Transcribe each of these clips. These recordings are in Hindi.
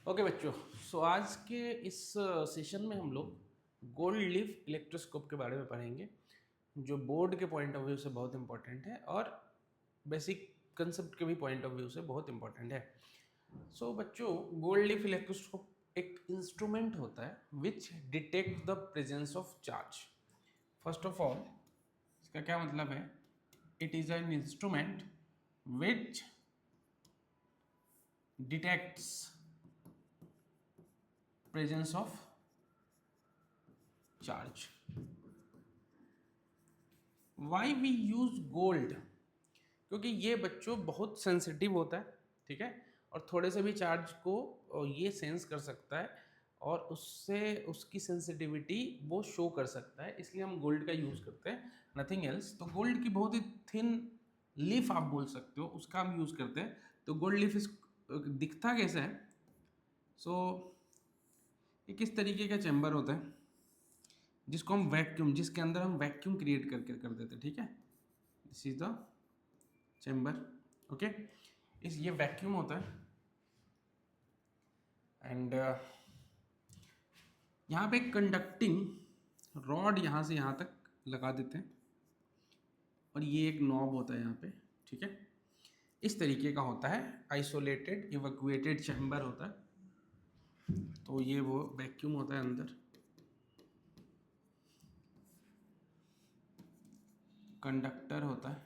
ओके बच्चों, सो आज के इस सेशन में हम लोग गोल्ड लीफ इलेक्ट्रोस्कोप के बारे में पढ़ेंगे, जो बोर्ड के पॉइंट ऑफ व्यू से बहुत इंपॉर्टेंट है और बेसिक कंसेप्ट के भी पॉइंट ऑफ व्यू से बहुत इंपॉर्टेंट है। सो बच्चों, गोल्ड लीफ इलेक्ट्रोस्कोप एक इंस्ट्रूमेंट होता है which detect the presence of charge. First of all, इसका क्या मतलब है? It is an instrument which detects presence of charge. Why we use gold? क्योंकि ये बच्चों बहुत सेंसिटिव होता है, ठीक है, और थोड़े से भी चार्ज को ये सेंस कर सकता है और उससे उसकी सेंसिटिविटी वो शो कर सकता है, इसलिए हम गोल्ड का यूज़ करते हैं, नथिंग एल्स। तो गोल्ड की बहुत ही थिन लीफ आप बोल सकते हो, उसका हम यूज़ करते हैं। तो गोल्ड लीफ इस दिखता कैसा है? सो ये किस तरीके का चैम्बर होता है जिसको हम वैक्यूम, जिसके अंदर हम वैक्यूम क्रिएट करके कर देते हैं, ठीक है। This is the chamber, okay. इस ये वैक्यूम होता है एंड यहाँ पे कंडक्टिंग रॉड यहाँ से यहाँ तक लगा देते हैं और ये एक नॉब होता है यहाँ पे, ठीक है। इस तरीके का होता है, आइसोलेटेड इवैक्यूएटेड चैम्बर होता है। तो ये वो वैक्यूम होता है अंदर, कंडक्टर होता है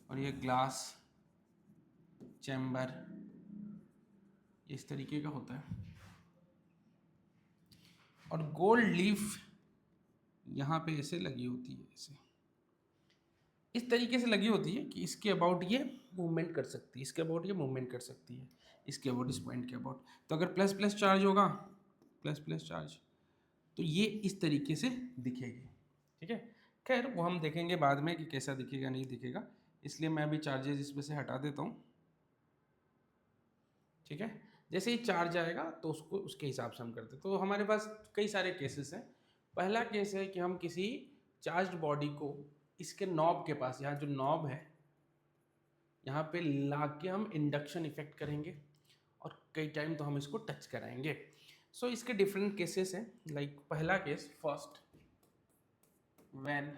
और ये ग्लास चैम्बर इस तरीके का होता है। और गोल्ड लीफ यहाँ पे ऐसे लगी होती है, ऐसे इस तरीके से लगी होती है कि इसके अबाउट ये मूवमेंट कर सकती है, इसके अबाउट ये मूवमेंट कर सकती है, इसके अबाउट, इस पॉइंट के अबाउट। तो अगर प्लस प्लस चार्ज होगा, प्लस प्लस चार्ज, तो ये इस तरीके से दिखेगी, ठीक है। खैर वो हम देखेंगे बाद में कि कैसा दिखेगा नहीं दिखेगा, इसलिए मैं अभी चार्जेस इसमें से हटा देता हूँ, ठीक है। जैसे ही चार्ज आएगा तो उसको उसके हिसाब से हम करते हैं। तो हमारे पास कई सारे केसेस हैं। पहला केस है कि हम किसी चार्ज्ड बॉडी को इसके नॉब के पास, यहाँ जो नॉब है यहाँ पे ला के हम इंडक्शन इफेक्ट करेंगे और कई टाइम तो हम इसको टच कराएंगे। सो इसके डिफरेंट केसेस हैं। लाइक पहला case, first, when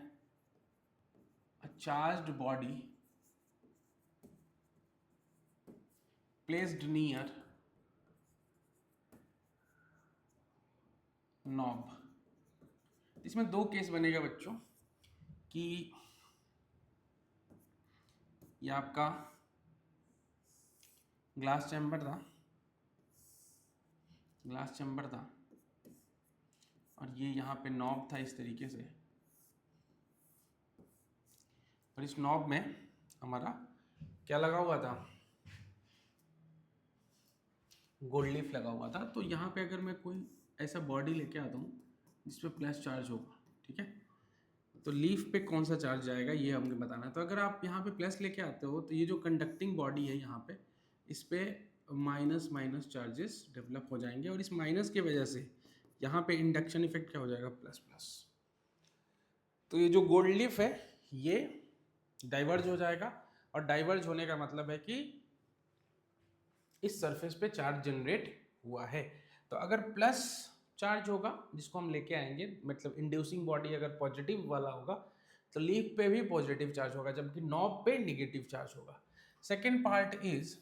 a charged body placed near knob. इसमें दो केस बनेगा बच्चों कि ये आपका ग्लास चैम्बर था, ग्लास चैम्बर था और ये यहाँ पे नॉब था इस तरीके से, और इस नॉब में हमारा क्या लगा हुआ था? गोल्ड लीफ लगा हुआ था। तो यहाँ पे अगर मैं कोई ऐसा बॉडी लेके आता हूँ जिस पे प्लस चार्ज होगा, ठीक है, तो लीफ पे कौन सा चार्ज जाएगा ये हमें बताना है। तो अगर आप यहाँ पे प्लस लेके आते हो तो ये जो कंडक्टिंग बॉडी है यहाँ पे, इस पे माइनस माइनस चार्जेस डेवलप हो जाएंगे और इस माइनस की वजह से यहाँ पे इंडक्शन इफेक्ट क्या हो जाएगा? Plus plus. तो ये जो गोल्ड लीफ है ये डाइवर्ज हो जाएगा, और डाइवर्ज होने का मतलब है कि इस सरफेस पे चार्ज जनरेट हुआ है। तो अगर प्लस चार्ज होगा जिसको हम लेके आएंगे, मतलब इंड्यूसिंग बॉडी अगर पॉजिटिव वाला होगा तो लीफ पे भी पॉजिटिव चार्ज होगा, जबकि नॉब पे निगेटिव चार्ज होगा। Second part is,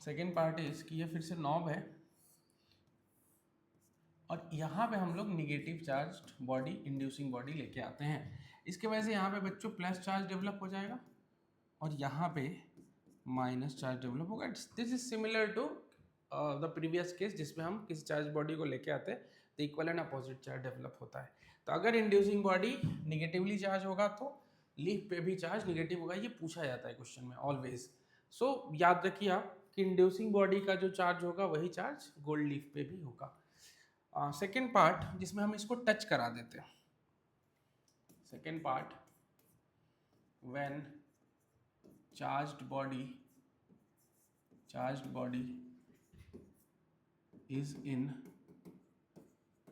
second part is कि ये फिर से नॉब है और यहाँ पे हम लोग negative charge body, inducing body लेके आते हैं। इसके वजह से यहाँ पे बच्चों प्लस चार्ज डेवलप हो जाएगा और यहाँ पे माइनस चार्ज डेवलप होगा। This is similar to the previous case जिसमें हम किसी चार्ज बॉडी को लेके आते हैं तो equal and opposite charge develop होता है। तो अगर इंड्यूसिंग बॉडी निगेटिवली चार्ज होगा तो लीफ पे भी चार्ज निगेटिव होगा, ये पूछा जाता है क्वेश्चन में ऑलवेज। सो याद रखिए आप कि इंड्यूसिंग बॉडी का जो चार्ज होगा वही चार्ज गोल्ड लीफ पे भी होगा। सेकेंड पार्ट जिसमें हम इसको टच करा देते हैं, second part, when charged body is in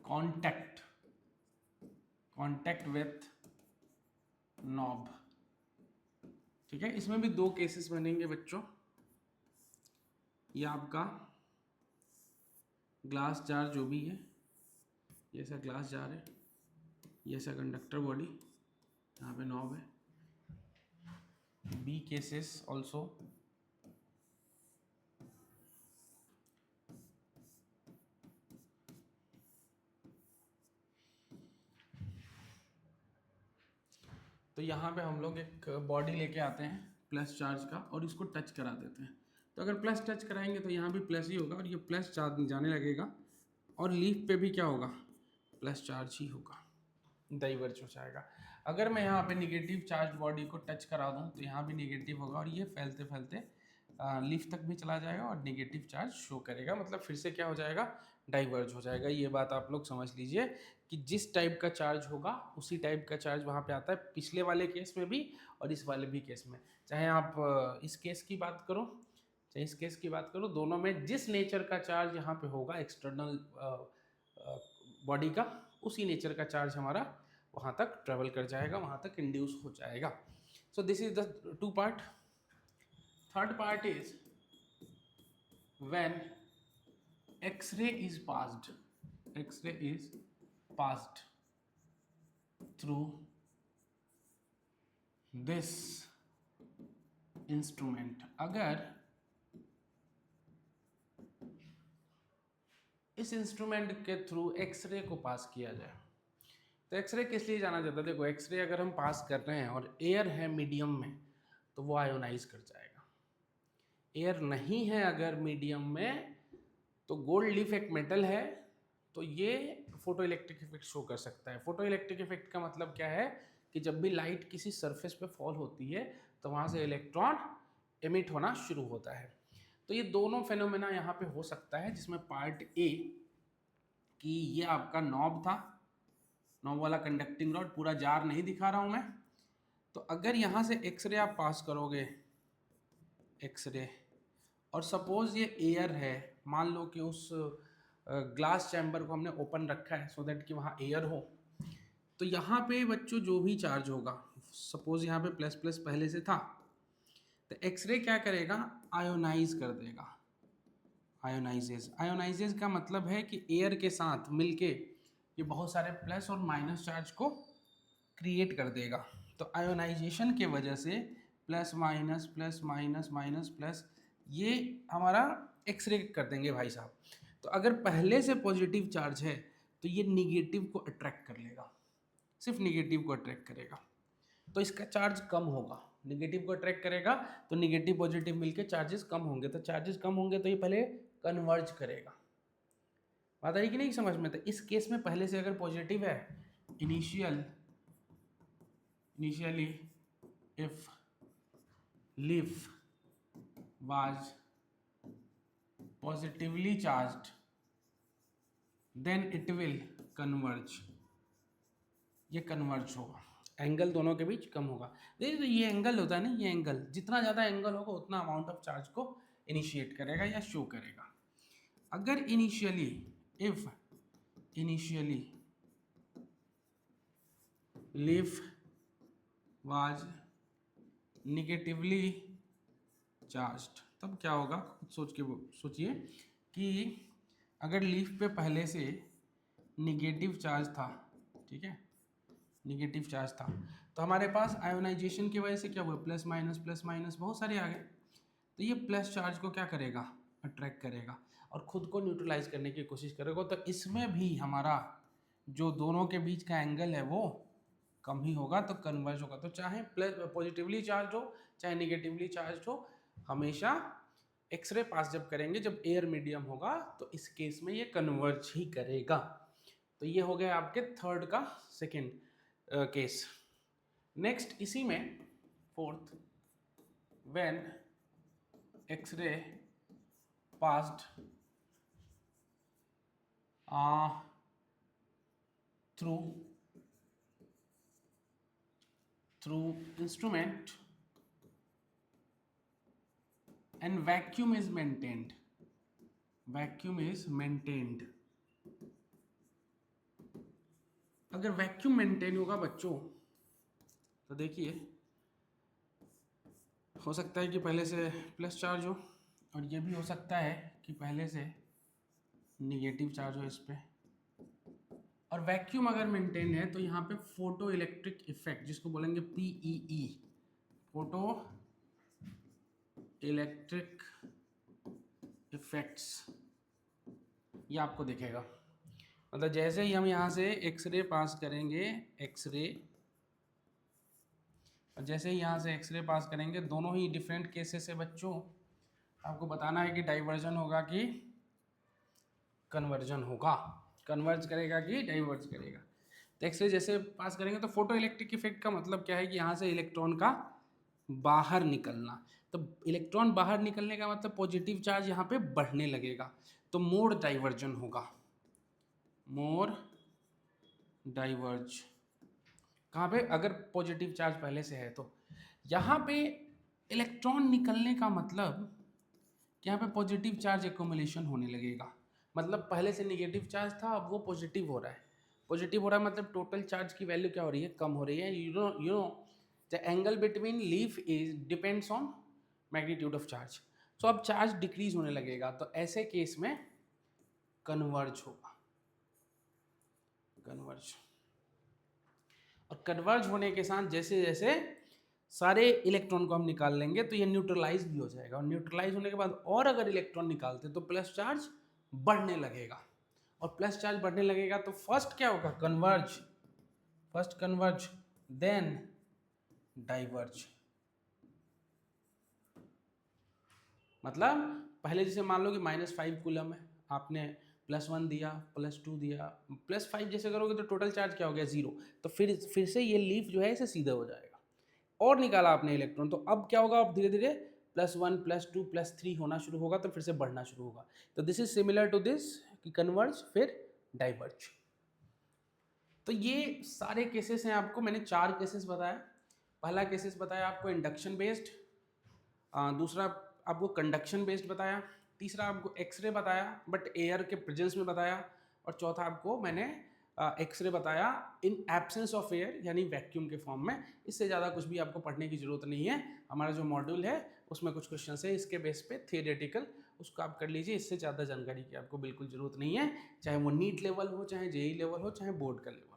contact contact with knob. ठीक है, इसमें भी दो केसेस बनेंगे बच्चों। ये आपका ग्लास जार जो भी है, ये ऐसा ग्लास जार है, ये ऐसा कंडक्टर बॉडी, यहाँ पे नॉब है। बी केसेस ऑल्सो, तो यहाँ पे हम लोग एक बॉडी लेके आते हैं प्लस चार्ज का और इसको टच करा देते हैं। तो अगर प्लस टच कराएंगे तो यहाँ भी प्लस ही होगा और ये प्लस चार्ज जाने लगेगा और लीफ पे भी क्या होगा, प्लस चार्ज ही होगा, डाइवर्ज हो जाएगा। अगर मैं यहाँ पे निगेटिव चार्ज बॉडी को टच करा दूँ तो यहाँ भी निगेटिव होगा और ये फैलते फैलते लीफ तक भी चला जाएगा और निगेटिव चार्ज शो करेगा, मतलब फिर से क्या हो जाएगा, डाइवर्ज हो जाएगा। ये बात आप लोग समझ लीजिए कि जिस टाइप का चार्ज होगा उसी टाइप का चार्ज वहाँ पे आता है, पिछले वाले केस में भी और इस वाले भी केस में। चाहे आप इस केस की बात करो चाहे इस केस की बात करो, दोनों में जिस नेचर का चार्ज यहाँ पे होगा एक्सटर्नल बॉडी का, उसी नेचर का चार्ज हमारा वहाँ तक ट्रेवल कर जाएगा, वहाँ तक इंड्यूस हो जाएगा। So this is the two part. Third part is when X-ray is passed through this instrument। अगर इस इंस्ट्रूमेंट के थ्रू एक्सरे को पास किया जाए, तो एक्सरे किस लिए जाना जाता है? देखो, एक्सरे अगर हम पास कर रहे हैं और एयर है मीडियम में तो वो आयोनाइज कर जाएगा। एयर नहीं है अगर मीडियम में तो गोल्ड लीफ एक मेटल है तो ये फोटो इलेक्ट्रिक इफेक्ट शो कर सकता है। फोटो इलेक्ट्रिक इफेक्ट का मतलब क्या है कि जब भी लाइट किसी सरफेस पे फॉल होती है तो वहाँ से इलेक्ट्रॉन एमिट होना शुरू होता है। तो ये दोनों फेनोमेना यहाँ पे हो सकता है, जिसमें पार्ट ए कि ये आपका नॉब था, नॉब वाला कंडक्टिंग रॉड, पूरा जार नहीं दिखा रहा हूँ मैं। तो अगर यहाँ से एक्सरे आप पास करोगे, एक्सरे, और सपोज ये एयर है, मान लो कि उस ग्लास चैम्बर को हमने ओपन रखा है सो दैट कि वहाँ एयर हो, तो यहाँ पे बच्चों जो भी चार्ज होगा, सपोज यहाँ पे प्लस प्लस पहले से था, तो एक्सरे क्या करेगा, आयोनाइज कर देगा। आयोनाइजेज का मतलब है कि एयर के साथ मिलके ये बहुत सारे प्लस और माइनस चार्ज को क्रिएट कर देगा। तो आयोनाइजेशन के वजह से plus minus plus minus minus plus ये हमारा एक्सरे कर देंगे भाई साहब। तो अगर पहले से पॉजिटिव चार्ज है तो ये निगेटिव को अट्रैक्ट कर लेगा, सिर्फ निगेटिव को अट्रैक्ट करेगा, तो इसका चार्ज कम होगा। निगेटिव को अट्रैक्ट करेगा तो निगेटिव पॉजिटिव मिलके चार्जेस कम होंगे, तो चार्जेस कम होंगे तो ये पहले कन्वर्ज करेगा। बात आई कि नहीं समझ में? तो इस केस में पहले से अगर पॉजिटिव है, initially if leaf was positively charged then it will converge। ये कन्वर्ज होगा, एंगल दोनों के बीच कम होगा। देखिए तो ये एंगल होता है ना, ये एंगल जितना ज़्यादा एंगल होगा उतना अमाउंट ऑफ चार्ज को इनिशिएट करेगा या शो करेगा। अगर initially leaf was negatively charged, तब क्या होगा, खुद सोचिए कि अगर लीफ पे पहले से निगेटिव चार्ज था, ठीक है, निगेटिव चार्ज था, तो हमारे पास आयोनाइजेशन की वजह से क्या हुआ, प्लस माइनस बहुत सारे आ गए, तो ये प्लस चार्ज को क्या करेगा, अट्रैक्ट करेगा और खुद को न्यूट्रलाइज करने की कोशिश करेगा। तो इसमें भी हमारा जो दोनों के बीच का एंगल है वो कम ही होगा, तो कन्वर्ज होगा। तो चाहे प्लस पॉजिटिवली चार्ज हो चाहे निगेटिवली चार्ज हो, हमेशा एक्सरे पास जब करेंगे जब एयर मीडियम होगा तो इस केस में ये कन्वर्ज ही करेगा। तो ये हो गया आपके थर्ड का सेकेंड केस। नेक्स्ट इसी में fourth, when x-ray passed through instrument and vacuum is maintained, अगर वैक्यूम मेंटेन होगा बच्चों, तो देखिए हो सकता है कि पहले से प्लस चार्ज हो, और ये भी हो सकता है कि पहले से निगेटिव चार्ज हो इस पे। और वैक्यूम अगर मेंटेन है तो यहाँ पे फोटो इलेक्ट्रिक इफेक्ट, जिसको बोलेंगे पीईई, फोटो इलेक्ट्रिक इफेक्ट्स, ये आपको दिखेगा। मतलब जैसे ही हम यहाँ से एक्सरे पास करेंगे, एक्सरे, और जैसे ही यहाँ से एक्सरे पास करेंगे, दोनों ही डिफरेंट केसेस है बच्चों। आपको बताना है कि डाइवर्जन होगा कि कन्वर्जन होगा, कन्वर्ज करेगा कि डाइवर्ज करेगा। तो एक्सरे जैसे पास करेंगे तो फोटो इलेक्ट्रिक इफेक्ट का मतलब क्या है कि यहाँ से इलेक्ट्रॉन का बाहर निकलना। तो इलेक्ट्रॉन बाहर निकलने का मतलब पॉजिटिव चार्ज यहाँ पे बढ़ने लगेगा, तो मोर डाइवर्जन होगा, मोर डाइवर्ज। कहाँ पे? अगर पॉजिटिव चार्ज पहले से है तो। यहाँ पे इलेक्ट्रॉन निकलने का मतलब यहाँ पे पॉजिटिव चार्ज एक्यूमुलेशन होने लगेगा। मतलब पहले से निगेटिव चार्ज था, अब वो पॉजिटिव हो रहा है। पॉजिटिव हो रहा है मतलब टोटल चार्ज की वैल्यू क्या हो रही है? कम हो रही है। You know the angle between leaf is depends on magnitude of charge. So अब चार्ज डिक्रीज होने लगेगा, तो ऐसे केस में कन्वर्ज होगा, कन्वर्ज। और कन्वर्ज होने के साथ जैसे जैसे सारे इलेक्ट्रॉन को हम निकाल लेंगे तो ये न्यूट्रलाइज भी हो जाएगा, और न्यूट्रलाइज होने के बाद और अगर इलेक्ट्रॉन निकालते तो प्लस चार्ज बढ़ने लगेगा, और प्लस चार्ज बढ़ने लगेगा तो फर्स्ट क्या होगा? Converge, first converge then diverge. मतलब पहले जैसे मान लो कि -5 कूलम है, आपने +1 दिया, +2 दिया, +5 जैसे करोगे तो टोटल चार्ज क्या हो गया? 0। तो फिर से ये लीफ जो है इसे सीधा हो जाएगा, और निकाला आपने इलेक्ट्रॉन, तो अब क्या होगा? अब धीरे धीरे +1 +2 +3 होना शुरू होगा, तो फिर से बढ़ना शुरू होगा। तो this is similar to this कि कन्वर्ज फिर डाइवर्ज। तो ये सारे केसेस हैं, आपको मैंने 4 केसेस बताया। पहला केसेस बताया आपको इंडक्शन बेस्ड, दूसरा आपको कंडक्शन बेस्ड बताया, तीसरा आपको एक्सरे बताया बट एयर के प्रेजेंस में बताया, और चौथा आपको मैंने एक्सरे बताया इन एब्सेंस ऑफ एयर, यानी वैक्यूम के फॉर्म में। इससे ज़्यादा कुछ भी आपको पढ़ने की ज़रूरत नहीं है। हमारा जो मॉड्यूल है उसमें कुछ क्वेश्चन है इसके बेस पे थियोरेटिकल, उसको आप कर लीजिए। इससे ज़्यादा जानकारी की आपको बिल्कुल ज़रूरत नहीं है, चाहे वो नीट लेवल हो, चाहे जेई लेवल हो, चाहे बोर्ड का लेवल।